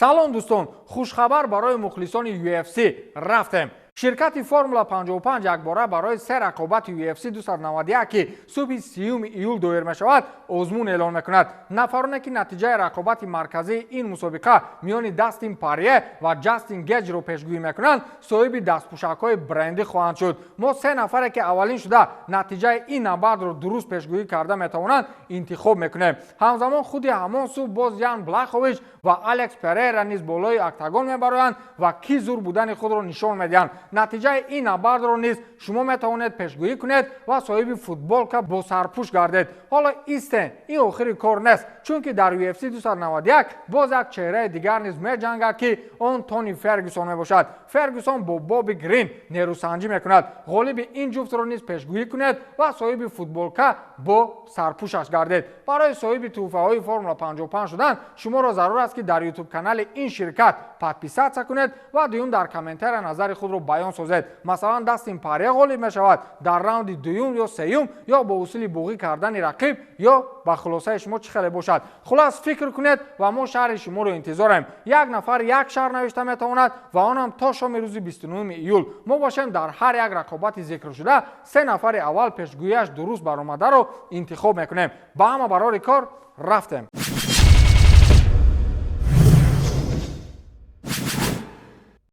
салом дӯстон, хушхабар барои мухлисони UFC рафтем. ширкати формула 55 якбора барои се рақобати UFC 291 ки субҳи 30 июл доир мешавад озмун эълон мекунад. нафароне ки натиҷаи рақобати марказии ин мусобиқа миёни дастин порье ва ҷастин геҷро пешгӯӣ мекунанд соҳиби дастпӯшакҳои брендӣ хоҳанд шуд. мо се нафаре ки аввалин шуда натиҷаи ин набардро дуруст пешгӯӣ карда метавонанд интихоб мекунем. ҳамзамон худи ҳамон суб боз Ян Блахович ва Алекс Перейра низ болои октагон мебароянд ва ки зур будани худро нишон медиҳанд. натиҷаи ин набардро низ шумо метавонед пешгӯӣ кунед ва соҳиби футболка бо сарпӯш гардед. ҳоло истен, ин охири кор нест, чунки дар UFC 291 боз як чеҳраи дигар низ меҷангад ки он Тони Фергюсон мебошад. Фергюсон бо Боби Грин нерӯсанҷӣ мекунад. ғолиби ин ҷуфтро низ пешгӯӣ кунед ва соҳиби футболка бо сарпӯшаш гардед. барои соҳиби тӯҳфаҳои формула 55 шудан шуморо зарур аст ки дар YouTube канали ин ширкат подписатсия кунед ва дуюм дар комментария назари худро баён созед. масалан дастин порье ғолиб мешавад дар раунди дуюм ё сеюм ё бо усули буғӣ кардани рақиб ё ба хулосаи шумо чӣ хеле бошад. хулас фикр кунед ва мо шаҳри шуморо интизорем. як нафар як шаҳр навишта метавонад ва онам то шоми рӯзи 29 июл. мо бошем дар ҳар як рақобати зикршуда се нафари аввал пешгӯияш дуруст баромадаро интихоб мекунем. ба ҳама барори кор рафтем.